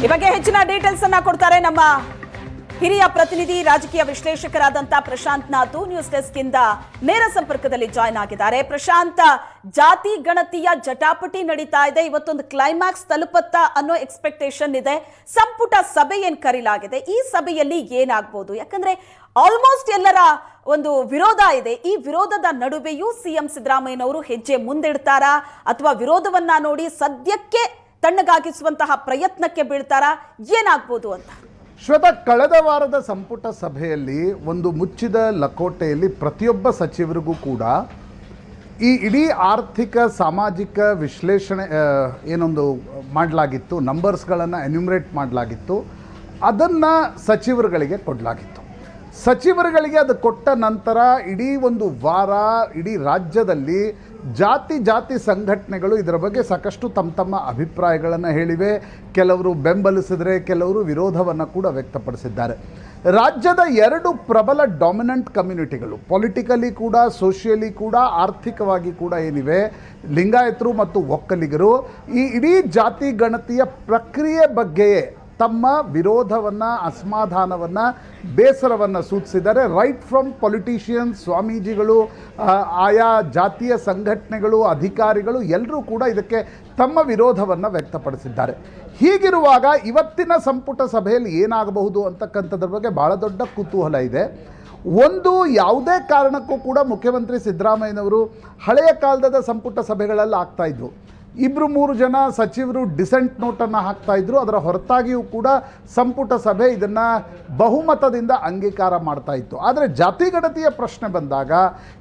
ಈ ಬಗ್ಗೆ ಹೆಚ್ಚಿನ ಡೀಟೇಲ್ಸ್ ಅನ್ನ ಕೊಡ್ತಾರೆ ನಮ್ಮ ಹಿರಿಯ ಪ್ರತಿನಿಧಿ ರಾಜಕೀಯ ವಿಶ್ಲೇಷಕರಾದಂತ ಪ್ರಶಾಂತ್ ನಾಥು ನ್ಯೂಸ್ ಡೆಸ್ಕ್ ಇಂದ ನೇರ ಸಂಪರ್ಕದಲ್ಲಿ ಜಾಯ್ನ್ ಆಗಿದ್ದಾರೆ. ಪ್ರಶಾಂತ್, ಜಾತಿ ಗಣತಿಯ ಜಟಾಪಟಿ ನಡೀತಾ ಇದೆ, ಇವತ್ತೊಂದು ಕ್ಲೈಮ್ಯಾಕ್ಸ್ ತಲುಪತ್ತಾ ಅನ್ನೋ ಎಕ್ಸ್ಪೆಕ್ಟೇಷನ್ ಇದೆ. ಸಂಪುಟ ಸಭೆ ಏನ್ ಕರೀಲಾಗಿದೆ, ಈ ಸಭೆಯಲ್ಲಿ ಏನಾಗಬಹುದು? ಯಾಕಂದ್ರೆ ಆಲ್ಮೋಸ್ಟ್ ಎಲ್ಲರ ಒಂದು ವಿರೋಧ ಇದೆ. ಈ ವಿರೋಧದ ನಡುವೆಯೂ ಸಿಎಂ ಸಿದ್ದರಾಮಯ್ಯನವರು ಹೆಜ್ಜೆ ಮುಂದಿಡ್ತಾರಾ ಅಥವಾ ವಿರೋಧವನ್ನ ನೋಡಿ ಸದ್ಯಕ್ಕೆ ತಣ್ಣಗಾಗಿಸುವಂತಹ ಪ್ರಯತ್ನಕ್ಕೆ ಬೀಳ್ತಾರಾ, ಏನಾಗಬಹುದು ಅಂತ? ಶ್ವೇತಾ, ಕಳೆದ ವಾರದ ಸಂಪುಟ ಸಭೆಯಲ್ಲಿ ಒಂದು ಮುಚ್ಚಿದ ಲಕೋಟೆಯಲ್ಲಿ ಪ್ರತಿಯೊಬ್ಬ ಸಚಿವರಿಗೂ ಕೂಡ ಈ ಇಡೀ ಆರ್ಥಿಕ ಸಾಮಾಜಿಕ ವಿಶ್ಲೇಷಣೆ ಏನೊಂದು ಮಾಡಲಾಗಿತ್ತು, ನಂಬರ್ಸ್ಗಳನ್ನು ಎನ್ಯುಮರೇಟ್ ಮಾಡಲಾಗಿತ್ತು, ಅದನ್ನು ಸಚಿವರುಗಳಿಗೆ ಕೊಡಲಾಗಿತ್ತು. ಸಚಿವರುಗಳಿಗೆ ಅದು ಕೊಟ್ಟ ನಂತರ ಇಡೀ ಒಂದು ವಾರ ಇಡೀ ರಾಜ್ಯದಲ್ಲಿ ಜಾತಿ ಸಂಘಟನೆಗಳು ಇದರ ಬಗ್ಗೆ ಸಾಕಷ್ಟು ತಮ್ಮ ಅಭಿಪ್ರಾಯಗಳನ್ನು ಹೇಳಿವೆ. ಕೆಲವರು ಬೆಂಬಲಿಸಿದರೆ, ಕೆಲವರು ವಿರೋಧವನ್ನು ಕೂಡ ವ್ಯಕ್ತಪಡಿಸಿದ್ದಾರೆ. ರಾಜ್ಯದ ಎರಡು ಪ್ರಬಲ ಡಾಮಿನೆಂಟ್ ಕಮ್ಯುನಿಟಿಗಳು, ಪೊಲಿಟಿಕಲಿ ಕೂಡ, ಸೋಷಿಯಲಿ ಕೂಡ, ಆರ್ಥಿಕವಾಗಿ ಕೂಡ ಏನಿವೆ, ಲಿಂಗಾಯತರು ಮತ್ತು ಒಕ್ಕಲಿಗರು, ಈ ಇಡೀ ಜಾತಿ ಗಣತಿಯ ಪ್ರಕ್ರಿಯೆ ಬಗ್ಗೆಯೇ ತಮ್ಮ ವಿರೋಧವನ್ನು, ಅಸಮಾಧಾನವನ್ನು, ಬೇಸರವನ್ನು ಸೂಚಿಸಿದ್ದಾರೆ. ರೈಟ್ ಫ್ರಮ್ ಪೊಲಿಟಿಷಿಯನ್ಸ್, ಸ್ವಾಮೀಜಿಗಳು, ಆಯಾ ಜಾತಿಯ ಸಂಘಟನೆಗಳು, ಅಧಿಕಾರಿಗಳು ಎಲ್ಲರೂ ಕೂಡ ಇದಕ್ಕೆ ತಮ್ಮ ವಿರೋಧವನ್ನು ವ್ಯಕ್ತಪಡಿಸಿದ್ದಾರೆ. ಹೀಗಿರುವಾಗ ಇವತ್ತಿನ ಸಂಪುಟ ಸಭೆಯಲ್ಲಿ ಏನಾಗಬಹುದು ಅಂತಕ್ಕಂಥದ್ರ ಬಗ್ಗೆ ಭಾಳ ದೊಡ್ಡ ಕುತೂಹಲ ಇದೆ. ಒಂದು, ಯಾವುದೇ ಕಾರಣಕ್ಕೂ ಕೂಡ ಮುಖ್ಯಮಂತ್ರಿ ಸಿದ್ದರಾಮಯ್ಯನವರು ಹಳೆಯ ಕಾಲದ ಸಂಪುಟ ಸಭೆಗಳಲ್ಲಿ ಆಗ್ತಾಯಿದ್ವು. 2-3 ಜನ ಸಚಿವರು ಡಿಸೆಂಟ್ ನೋಟನ್ನು ಹಾಕ್ತಾಯಿದ್ರು. ಅದರ ಹೊರತಾಗಿಯೂ ಕೂಡ ಸಂಪುಟ ಸಭೆ ಇದನ್ನು ಬಹುಮತದಿಂದ ಅಂಗೀಕಾರ ಮಾಡ್ತಾಯಿತ್ತು. ಆದರೆ ಜಾತಿ ಗಣತಿಯ ಪ್ರಶ್ನೆ ಬಂದಾಗ,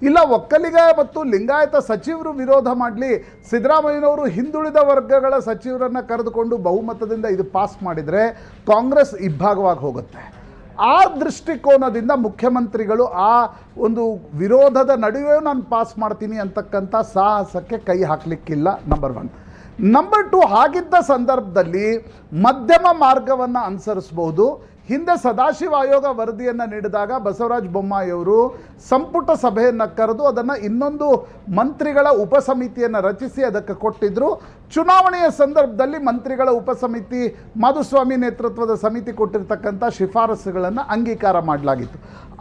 ಇಲ್ಲ ಒಕ್ಕಲಿಗ ಮತ್ತು ಲಿಂಗಾಯತ ಸಚಿವರು ವಿರೋಧ ಮಾಡಲಿ, ಸಿದ್ದರಾಮಯ್ಯನವರು ಹಿಂದುಳಿದ ವರ್ಗಗಳ ಸಚಿವರನ್ನು ಕರೆದುಕೊಂಡು ಬಹುಮತದಿಂದ ಇದು ಪಾಸ್ ಮಾಡಿದರೆ ಕಾಂಗ್ರೆಸ್ ಇಬ್ಬಾಗವಾಗಿ ಹೋಗುತ್ತೆ. ಆ ದೃಷ್ಟಿಕೋನದಿಂದ ಮುಖ್ಯಮಂತ್ರಿಗಳು ಆ ಒಂದು ವಿರೋಧದ ನಡುವೆ ನಾನು ಪಾಸ್ ಮಾಡ್ತೀನಿ ಅಂತಕ್ಕಂಥ ಸಾಹಸಕ್ಕೆ ಕೈ ಹಾಕಲಿಕ್ಕಿಲ್ಲ. ನಂಬರ್ 1. ನಂಬರ್ 2, ಹಾಗಿದ್ದ ಸಂದರ್ಭದಲ್ಲಿ ಮಧ್ಯಮ ಮಾರ್ಗವನ್ನು ಅನುಸರಿಸ್ಬೋದು. ಹಿಂದೆ ಸದಾಶಿವ ಆಯೋಗ ವರದಿಯನ್ನು ನೀಡಿದಾಗ ಬಸವರಾಜ ಬೊಮ್ಮಾಯಿಯವರು ಸಂಪುಟ ಸಭೆಯನ್ನು ಕರೆದು ಅದನ್ನು ಇನ್ನೊಂದು ಮಂತ್ರಿಗಳ ಉಪಸಮಿತಿಯನ್ನು ರಚಿಸಿ ಅದಕ್ಕೆ ಕೊಟ್ಟಿದ್ದರು. ಚುನಾವಣೆಯ ಸಂದರ್ಭದಲ್ಲಿ ಮಂತ್ರಿಗಳ ಉಪಸಮಿತಿ, ಮಾಧುಸ್ವಾಮಿ ನೇತೃತ್ವದ ಸಮಿತಿ ಕೊಟ್ಟಿರ್ತಕ್ಕಂಥ ಶಿಫಾರಸುಗಳನ್ನು ಅಂಗೀಕಾರ ಮಾಡಲಾಗಿತ್ತು.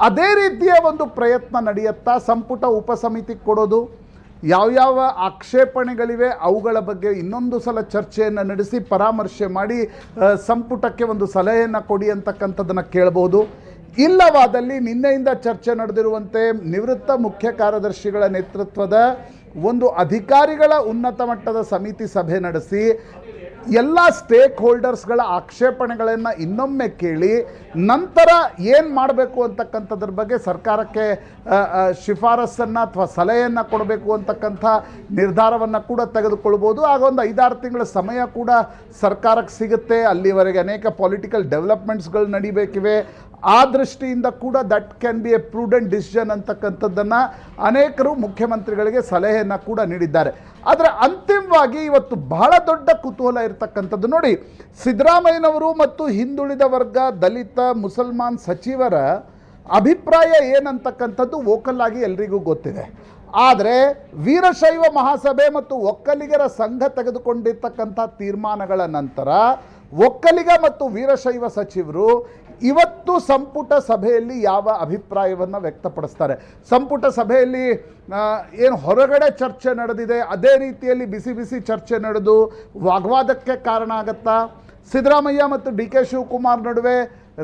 ಅದೇ ರೀತಿಯ ಒಂದು ಪ್ರಯತ್ನ ನಡೆಯುತ್ತಾ ಸಂಪುಟ ಉಪಸಮಿತಿ ಕೊಡೋದು, ಯಾವ್ಯಾವ ಆಕ್ಷೇಪಣೆಗಳಿವೆ ಅವುಗಳ ಬಗ್ಗೆ ಇನ್ನೊಂದು ಸಲ ಚರ್ಚೆಯನ್ನು ನಡೆಸಿ ಪರಾಮರ್ಶೆ ಮಾಡಿ ಸಂಪುಟಕ್ಕೆ ಒಂದು ಸಲಹೆಯನ್ನು ಕೊಡಿ ಅಂತಕ್ಕಂಥದ್ದನ್ನು ಕೇಳಬಹುದು. ಇಲ್ಲವಾದಲ್ಲಿ ನಿನ್ನೆಯಿಂದ ಚರ್ಚೆ ನಡೆದಿರುವಂತೆ ನಿವೃತ್ತ ಮುಖ್ಯ ಕಾರ್ಯದರ್ಶಿಗಳ ನೇತೃತ್ವದ ಒಂದು ಅಧಿಕಾರಿಗಳ ಉನ್ನತ ಮಟ್ಟದ ಸಮಿತಿ ಸಭೆ ನಡೆಸಿ ಎಲ್ಲ ಸ್ಟೇಕ್ ಹೋಲ್ಡರ್ಸ್ಗಳ ಆಕ್ಷೇಪಣೆಗಳನ್ನು ಇನ್ನೊಮ್ಮೆ ಕೇಳಿ ನಂತರ ಏನು ಮಾಡಬೇಕು ಅಂತಕ್ಕಂಥದ್ರ ಬಗ್ಗೆ ಸರ್ಕಾರಕ್ಕೆ ಶಿಫಾರಸನ್ನು ಅಥವಾ ಸಲಹೆಯನ್ನು ಕೊಡಬೇಕು ಅಂತಕ್ಕಂಥ ನಿರ್ಧಾರವನ್ನು ಕೂಡ ತೆಗೆದುಕೊಳ್ಬೋದು. ಆಗ ಒಂದು 5-6 ತಿಂಗಳ ಸಮಯ ಕೂಡ ಸರ್ಕಾರಕ್ಕೆ ಸಿಗುತ್ತೆ. ಅಲ್ಲಿವರೆಗೆ ಅನೇಕ ಪೊಲಿಟಿಕಲ್ ಡೆವಲಪ್ಮೆಂಟ್ಸ್ಗಳು ನಡಿಬೇಕಿವೆ. ಆ ದೃಷ್ಟಿಯಿಂದ ಕೂಡ that can be A prudent decision ಅಂತಕ್ಕಂಥದ್ದನ್ನು ಅನೇಕರು ಮುಖ್ಯಮಂತ್ರಿಗಳಿಗೆ ಸಲಹೆಯನ್ನು ಕೂಡ ನೀಡಿದ್ದಾರೆ. ಆದರೆ ಅಂತಿಮವಾಗಿ ಇವತ್ತು ಬಹಳ ದೊಡ್ಡ ಕುತೂಹಲ ಇರತಕ್ಕಂಥದ್ದು ನೋಡಿ, ಸಿದ್ದರಾಮಯ್ಯನವರು ಮತ್ತು ಹಿಂದುಳಿದ ವರ್ಗ, ದಲಿತ, ಮುಸಲ್ಮಾನ್ ಸಚಿವರ ಅಭಿಪ್ರಾಯ ಏನಂತಕ್ಕಂಥದ್ದು ವೋಕಲ್ ಆಗಿ ಎಲ್ರಿಗೂ ಗೊತ್ತಿದೆ. ಆದರೆ ವೀರಶೈವ ಮಹಾಸಭೆ ಮತ್ತು ಒಕ್ಕಲಿಗರ ಸಂಘ ತೆಗೆದುಕೊಂಡಿರ್ತಕ್ಕಂಥ ತೀರ್ಮಾನಗಳ ನಂತರ ಒಕ್ಕಲಿಗ ಮತ್ತು ವೀರಶೈವ ಸಚಿವರು ಇವತ್ತು ಸಂಪುಟ ಸಭೆಯಲ್ಲಿ ಯಾವ ಅಭಿಪ್ರಾಯವನ್ನು ವ್ಯಕ್ತಪಡಿಸ್ತಾರೆ? ಸಂಪುಟ ಸಭೆಯಲ್ಲಿ ಏನು ಹೊರಗಡೆ ಚರ್ಚೆ ನಡೆದಿದೆ ಅದೇ ರೀತಿಯಲ್ಲಿ ಬಿಸಿ ಚರ್ಚೆ ನಡೆದು ವಾಗ್ವಾದಕ್ಕೆ ಕಾರಣ ಆಗತ್ತಾ? ಸಿದ್ದರಾಮಯ್ಯ ಮತ್ತು ಡಿ.ಕೆ. ಶಿವಕುಮಾರ್ ನಡುವೆ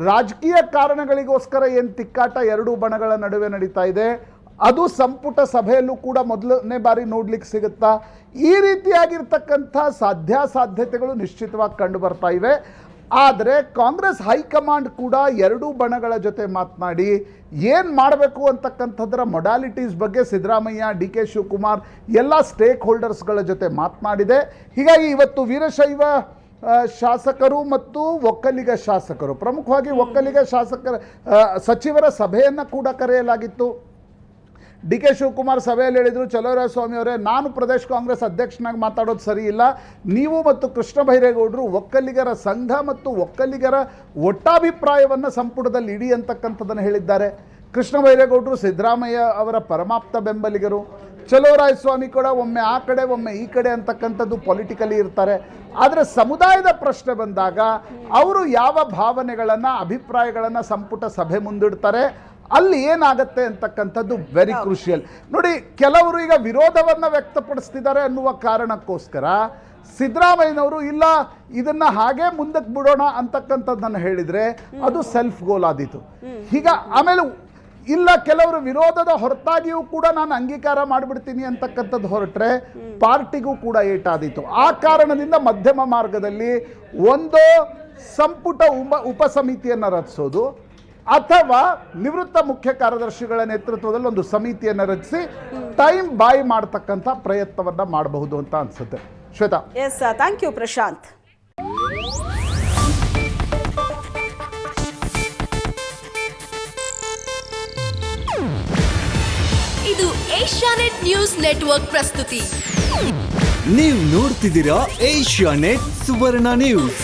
ರಾಜಕೀಯ ಕಾರಣಗಳಿಗೋಸ್ಕರ ಏನು ತಿಕ್ಕಾಟ ಎರಡೂ ಬಣಗಳ ನಡುವೆ ನಡೀತಾ ಇದೆ, ಅದು ಸಂಪುಟ ಸಭೆಯಲ್ಲೂ ಕೂಡ ಮೊದಲನೇ ಬಾರಿ ನೋಡ್ಲಿಕ್ಕೆ ಸಿಗುತ್ತಾ? ಈ ರೀತಿಯಾಗಿರ್ತಕ್ಕಂಥ ಸಾಧ್ಯತೆಗಳು ನಿಶ್ಚಿತವಾಗಿ ಕಂಡು ಬರ್ತಾ ಇವೆ. ಆದರೆ ಕಾಂಗ್ರೆಸ್ ಹೈಕಮಾಂಡ್ ಕೂಡ ಎರಡೂ ಬಣಗಳ ಜೊತೆ ಮಾತನಾಡಿ ಏನು ಮಾಡಬೇಕು ಅಂತಕ್ಕಂಥದ್ರ ಮೊಡಾಲಿಟೀಸ್ ಬಗ್ಗೆ ಸಿದ್ದರಾಮಯ್ಯ, ಡಿ.ಕೆ. ಶಿವಕುಮಾರ್ ಎಲ್ಲ ಸ್ಟೇಕ್ ಹೋಲ್ಡರ್ಸ್ಗಳ ಜೊತೆ ಮಾತನಾಡಿದೆ. ಹೀಗಾಗಿ ಇವತ್ತು ವೀರಶೈವ ಶಾಸಕರು ಮತ್ತು ಒಕ್ಕಲಿಗ ಶಾಸಕರು, ಪ್ರಮುಖವಾಗಿ ಒಕ್ಕಲಿಗ ಸಚಿವರ ಸಭೆಯನ್ನು ಕೂಡ ಕರೆಯಲಾಗಿತ್ತು. ಡಿ.ಕೆ. ಶಿವಕುಮಾರ್ ಸಭೆಯಲ್ಲಿ ಹೇಳಿದರು, ಚಲುವರಾಯಸ್ವಾಮಿ ಅವರೇ, ನಾನು ಪ್ರದೇಶ ಕಾಂಗ್ರೆಸ್ ಅಧ್ಯಕ್ಷನಾಗಿ ಮಾತಾಡೋದು ಸರಿ ಇಲ್ಲ, ನೀವು ಮತ್ತು ಕೃಷ್ಣ ಬೈರೇಗೌಡರು ಒಕ್ಕಲಿಗರ ಸಂಘ ಮತ್ತು ಒಕ್ಕಲಿಗರ ಒಟ್ಟಾಭಿಪ್ರಾಯವನ್ನು ಸಂಪುಟದಲ್ಲಿ ಇಡಿ ಅಂತಕ್ಕಂಥದ್ದನ್ನು ಹೇಳಿದ್ದಾರೆ. ಕೃಷ್ಣ ಬೈರೇಗೌಡರು ಸಿದ್ದರಾಮಯ್ಯ ಅವರ ಪರಮಾಪ್ತ ಬೆಂಬಲಿಗರು. ಚಲೋರಾಯಸ್ವಾಮಿ ಕೂಡ ಒಮ್ಮೆ ಆ ಕಡೆ ಒಮ್ಮೆ ಈ ಕಡೆ ಅಂತಕ್ಕಂಥದ್ದು ಪೊಲಿಟಿಕಲಿ ಇರ್ತಾರೆ. ಆದರೆ ಸಮುದಾಯದ ಪ್ರಶ್ನೆ ಬಂದಾಗ ಅವರು ಯಾವ ಭಾವನೆಗಳನ್ನು ಅಭಿಪ್ರಾಯಗಳನ್ನು ಸಂಪುಟ ಸಭೆ ಮುಂದಿಡ್ತಾರೆ, ಅಲ್ಲಿ ಏನಾಗತ್ತೆ ಅಂತಕ್ಕಂಥದ್ದು ವೆರಿ ಕ್ರೂಷಿಯಲ್. ನೋಡಿ, ಕೆಲವರು ಈಗ ವಿರೋಧವನ್ನು ವ್ಯಕ್ತಪಡಿಸ್ತಿದ್ದಾರೆ ಅನ್ನುವ ಕಾರಣಕ್ಕೋಸ್ಕರ ಸಿದ್ದರಾಮಯ್ಯನವರು ಇಲ್ಲ ಇದನ್ನ ಹಾಗೆ ಮುಂದಕ್ಕೆ ಬಿಡೋಣ ಅಂತಕ್ಕಂಥದ್ದನ್ನು ಹೇಳಿದರೆ ಅದು ಸೆಲ್ಫ್ ಗೋಲ್ ಆದೀತು. ಈಗ ಆಮೇಲೆ ಇಲ್ಲ ಕೆಲವರು ವಿರೋಧದ ಹೊರತಾಗಿಯೂ ಕೂಡ ನಾನು ಅಂಗೀಕಾರ ಮಾಡಿಬಿಡ್ತೀನಿ ಅಂತಕ್ಕಂಥದ್ದು ಹೊರಟ್ರೆ ಪಾರ್ಟಿಗೂ ಕೂಡ ಏಟಾದೀತು. ಆ ಕಾರಣದಿಂದ ಮಧ್ಯಮ ಮಾರ್ಗದಲ್ಲಿ ಒಂದು ಸಂಪುಟ ಉಪಸಮಿತಿಯನ್ನು ರಚಿಸೋದು ಅಥವಾ ನಿವೃತ್ತ ಮುಖ್ಯ ಕಾರ್ಯದರ್ಶಿಗಳ ನೇತೃತ್ವದಲ್ಲಿ ಒಂದು ಸಮಿತಿಯನ್ನು ರಚಿಸಿ ಟೈಮ್ ಬಾಯ್ ಮಾಡ್ತಕ್ಕಂಥ ಪ್ರಯತ್ನವನ್ನ ಮಾಡಬಹುದು ಅಂತ ಅನ್ಸುತ್ತೆ. Shweta. Yes, thank you Prashanth. ಇದು ಏಷ್ಯಾನೆಟ್ ನ್ಯೂಸ್ ನೆಟ್ವರ್ಕ್ ಪ್ರಸ್ತುತಿ. ನೀವು ನೋಡ್ತಿದ್ದೀರಾ ಏಷ್ಯಾನೆಟ್ ಸುವರ್ಣ ನ್ಯೂಸ್.